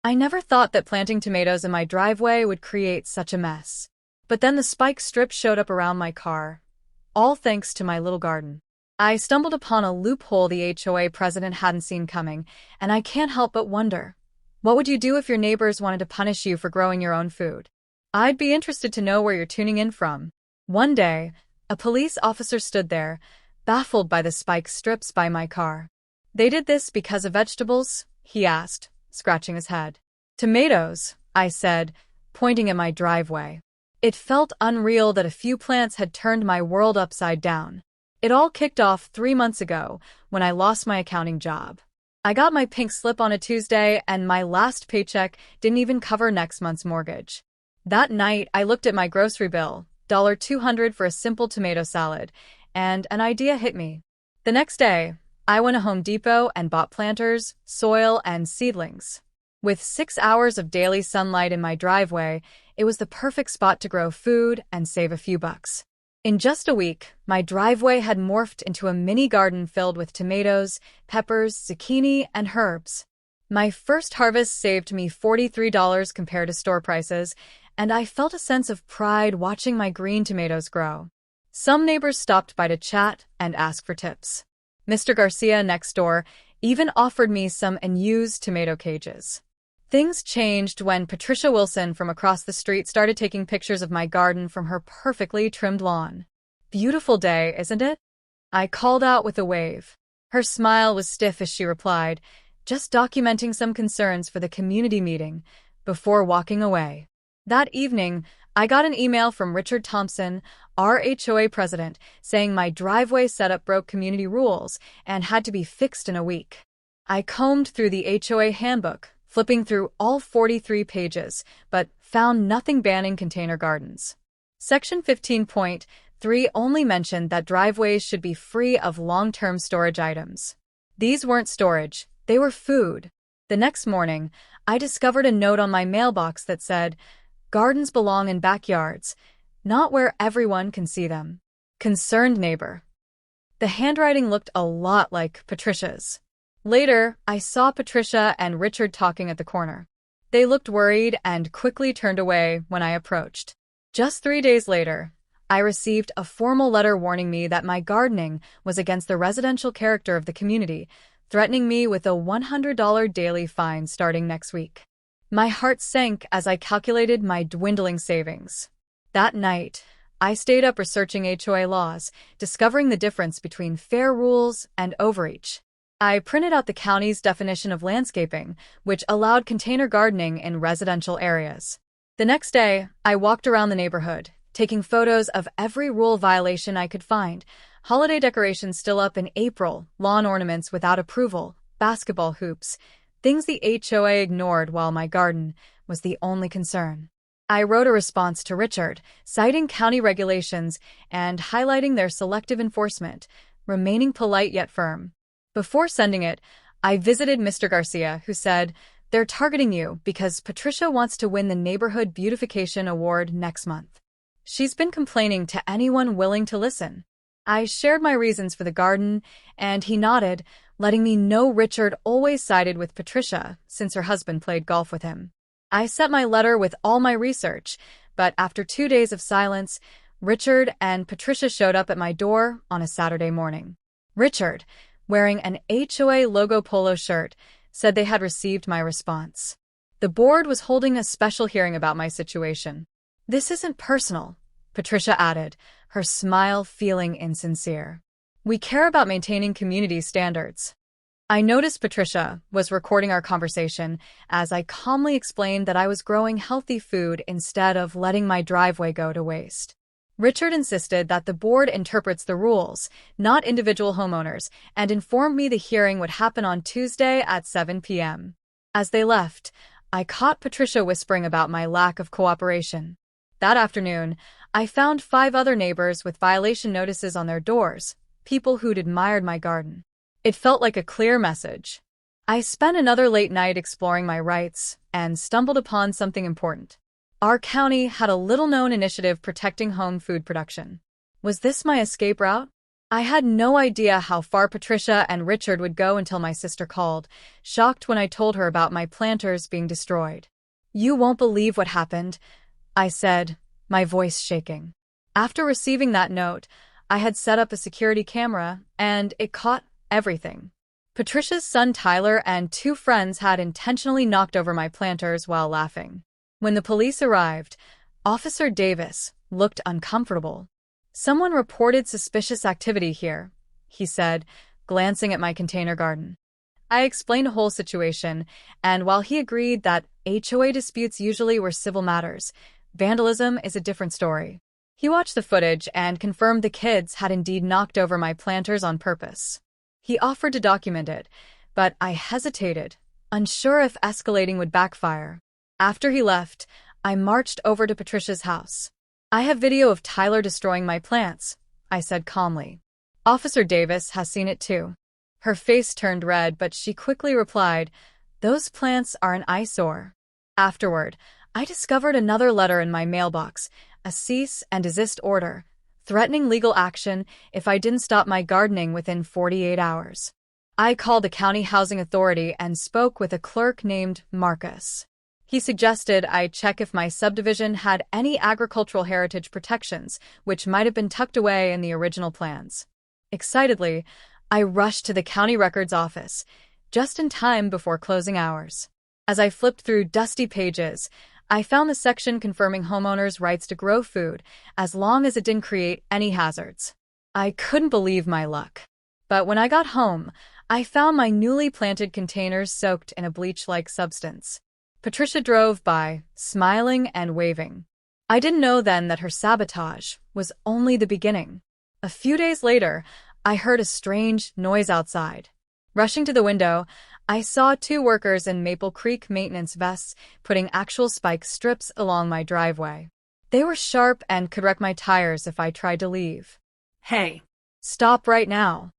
I never thought that planting tomatoes in my driveway would create such a mess. But then the spike strip showed up around my car, all thanks to my little garden. I stumbled upon a loophole the HOA president hadn't seen coming, and I can't help but wonder, what would you do if your neighbors wanted to punish you for growing your own food? I'd be interested to know where you're tuning in from. One day, a police officer stood there, baffled by the spike strips by my car. They did this because of vegetables? He asked, scratching his head. Tomatoes, I said, pointing at my driveway. It felt unreal that a few plants had turned my world upside down. It all kicked off 3 months ago when I lost my accounting job. I got my pink slip on a Tuesday, and my last paycheck didn't even cover next month's mortgage. That night, I looked at my grocery bill, $200 for a simple tomato salad, and an idea hit me. The next day, I went to Home Depot and bought planters, soil, and seedlings. With 6 hours of daily sunlight in my driveway, it was the perfect spot to grow food and save a few bucks. In just a week, my driveway had morphed into a mini garden filled with tomatoes, peppers, zucchini, and herbs. My first harvest saved me $43 compared to store prices, and I felt a sense of pride watching my green tomatoes grow. Some neighbors stopped by to chat and ask for tips. Mr. Garcia next door even offered me some unused tomato cages. Things changed when Patricia Wilson from across the street started taking pictures of my garden from her perfectly trimmed lawn. Beautiful day, isn't it? I called out with a wave. Her smile was stiff as she replied, just documenting some concerns for the community meeting, before walking away. That evening, I got an email from Richard Thompson, our HOA president, saying my driveway setup broke community rules and had to be fixed in a week. I combed through the HOA handbook, flipping through all 43 pages, but found nothing banning container gardens. Section 15.3 only mentioned that driveways should be free of long-term storage items. These weren't storage, they were food. The next morning, I discovered a note on my mailbox that said, "Gardens belong in backyards, not where everyone can see them. Concerned neighbor." The handwriting looked a lot like Patricia's. Later, I saw Patricia and Richard talking at the corner. They looked worried and quickly turned away when I approached. Just 3 days later, I received a formal letter warning me that my gardening was against the residential character of the community, threatening me with a $100 daily fine starting next week. My heart sank as I calculated my dwindling savings. That night, I stayed up researching HOA laws, discovering the difference between fair rules and overreach. I printed out the county's definition of landscaping, which allowed container gardening in residential areas. The next day, I walked around the neighborhood, taking photos of every rule violation I could find: holiday decorations still up in April, lawn ornaments without approval, basketball hoops, things the HOA ignored while my garden was the only concern. I wrote a response to Richard, citing county regulations and highlighting their selective enforcement, remaining polite yet firm. Before sending it, I visited Mr. Garcia, who said, "They're targeting you because Patricia wants to win the Neighborhood Beautification Award next month. She's been complaining to anyone willing to listen." I shared my reasons for the garden, and he nodded, letting me know Richard always sided with Patricia since her husband played golf with him. I sent my letter with all my research, but after 2 days of silence, Richard and Patricia showed up at my door on a Saturday morning. Richard, wearing an HOA logo polo shirt, said they had received my response. The board was holding a special hearing about my situation. "This isn't personal," Patricia added, her smile feeling insincere. "We care about maintaining community standards." I noticed Patricia was recording our conversation as I calmly explained that I was growing healthy food instead of letting my driveway go to waste. Richard insisted that the board interprets the rules, not individual homeowners, and informed me the hearing would happen on Tuesday at 7 p.m. As they left, I caught Patricia whispering about my lack of cooperation. That afternoon, I found 5 other neighbors with violation notices on their doors, people who'd admired my garden. It felt like a clear message. I spent another late night exploring my rights and stumbled upon something important. Our county had a little-known initiative protecting home food production. Was this my escape route? I had no idea how far Patricia and Richard would go until my sister called, shocked when I told her about my planters being destroyed. "You won't believe what happened," I said, my voice shaking. After receiving that note, I had set up a security camera, and it caught everything. Patricia's son Tyler and two friends had intentionally knocked over my planters while laughing. When the police arrived, Officer Davis looked uncomfortable. "Someone reported suspicious activity here," he said, glancing at my container garden. I explained the whole situation, and while he agreed that HOA disputes usually were civil matters, vandalism is a different story. He watched the footage and confirmed the kids had indeed knocked over my planters on purpose. He offered to document it, but I hesitated, unsure if escalating would backfire. After he left, I marched over to Patricia's house. "I have video of Tyler destroying my plants," I said calmly. "Officer Davis has seen it too." Her face turned red, but she quickly replied, "Those plants are an eyesore." Afterward, I discovered another letter in my mailbox, a cease and desist order, threatening legal action if I didn't stop my gardening within 48 hours. I called the county housing authority and spoke with a clerk named Marcus. He suggested I check if my subdivision had any agricultural heritage protections, which might have been tucked away in the original plans. Excitedly, I rushed to the county records office, just in time before closing hours. As I flipped through dusty pages, I found the section confirming homeowners' rights to grow food as long as it didn't create any hazards. I couldn't believe my luck. But when I got home, I found my newly planted containers soaked in a bleach-like substance. Patricia drove by, smiling and waving. I didn't know then that her sabotage was only the beginning. A few days later, I heard a strange noise outside. Rushing to the window, I saw two workers in Maple Creek maintenance vests putting actual spike strips along my driveway. They were sharp and could wreck my tires if I tried to leave. "Hey, "Stop right now,"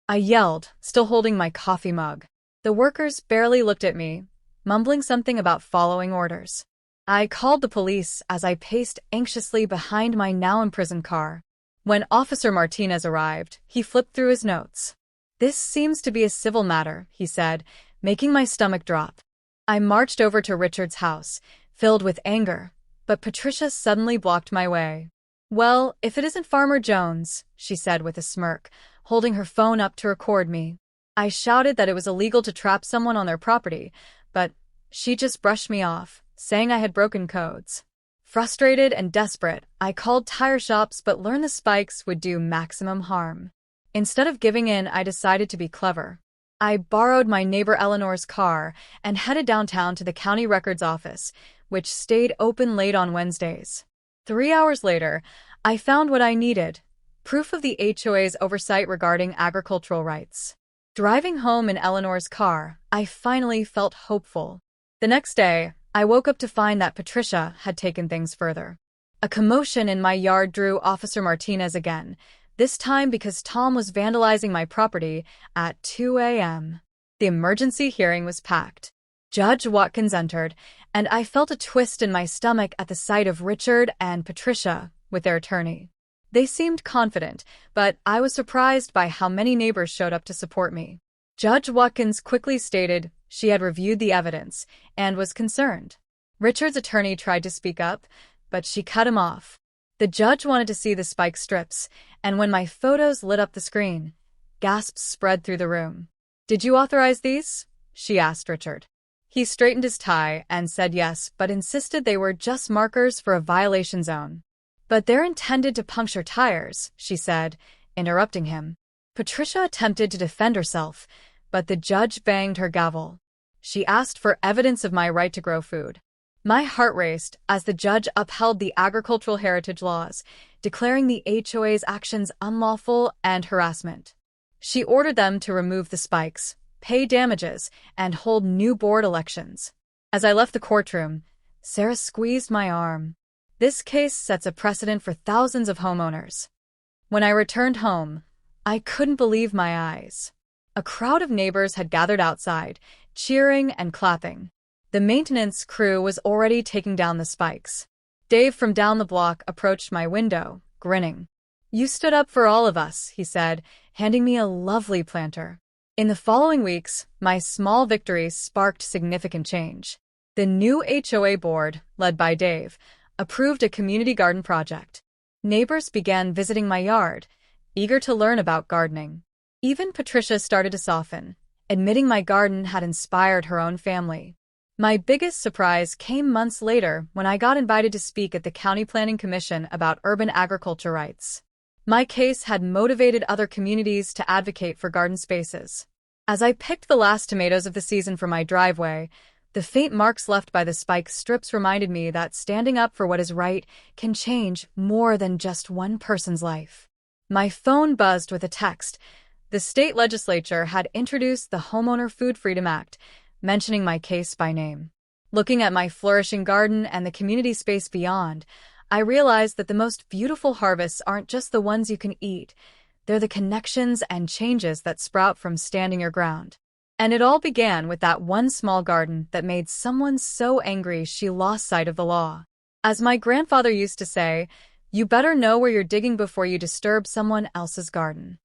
I yelled, still holding my coffee mug. The workers barely looked at me, mumbling something about following orders. I called the police as I paced anxiously behind my now-imprisoned car. When Officer Martinez arrived, he flipped through his notes. "This seems to be a civil matter," he said, making my stomach drop. I marched over to Richard's house, filled with anger, but Patricia suddenly blocked my way. "Well, if it isn't Farmer Jones," she said with a smirk, holding her phone up to record me. I shouted that it was illegal to trap someone on their property, but she just brushed me off, saying I had broken codes. Frustrated and desperate, I called tire shops but learned the spikes would do maximum harm. Instead of giving in, I decided to be clever. I borrowed my neighbor Eleanor's car and headed downtown to the county records office, which stayed open late on Wednesdays. 3 hours later, I found what I needed: proof of the HOA's oversight regarding agricultural rights. Driving home in Eleanor's car, I finally felt hopeful. The next day, I woke up to find that Patricia had taken things further. A commotion in my yard drew Officer Martinez again, this time because Tom was vandalizing my property at 2 a.m. The emergency hearing was packed. Judge Watkins entered, and I felt a twist in my stomach at the sight of Richard and Patricia with their attorney. They seemed confident, but I was surprised by how many neighbors showed up to support me. Judge Watkins quickly stated she had reviewed the evidence and was concerned. Richard's attorney tried to speak up, but she cut him off. The judge wanted to see the spike strips, and when my photos lit up the screen, gasps spread through the room. "Did you authorize these?" she asked Richard. He straightened his tie and said yes, but insisted they were just markers for a violation zone. "But they're intended to puncture tires," she said, interrupting him. Patricia attempted to defend herself, but the judge banged her gavel. She asked for evidence of my right to grow food. My heart raced as the judge upheld the agricultural heritage laws, declaring the HOA's actions unlawful and harassment. She ordered them to remove the spikes, pay damages, and hold new board elections. As I left the courtroom, Sarah squeezed my arm. This case sets a precedent for thousands of homeowners. When I returned home, I couldn't believe my eyes. A crowd of neighbors had gathered outside, cheering and clapping. The maintenance crew was already taking down the spikes. Dave from down the block approached my window, grinning. You stood up for all of us, he said, handing me a lovely planter. In the following weeks, my small victories sparked significant change. The new HOA board, led by Dave, approved a community garden project. Neighbors began visiting my yard, eager to learn about gardening. Even Patricia started to soften, admitting my garden had inspired her own family. My biggest surprise came months later when I got invited to speak at the County Planning Commission about urban agriculture rights. My case had motivated other communities to advocate for garden spaces. As I picked the last tomatoes of the season for my driveway, the faint marks left by the spike strips reminded me that standing up for what is right can change more than just one person's life. My phone buzzed with a text. The state legislature had introduced the Homeowner Food Freedom Act, mentioning my case by name. Looking at my flourishing garden and the community space beyond, I realized that the most beautiful harvests aren't just the ones you can eat. They're the connections and changes that sprout from standing your ground. And it all began with that one small garden that made someone so angry she lost sight of the law. As my grandfather used to say, you better know where you're digging before you disturb someone else's garden.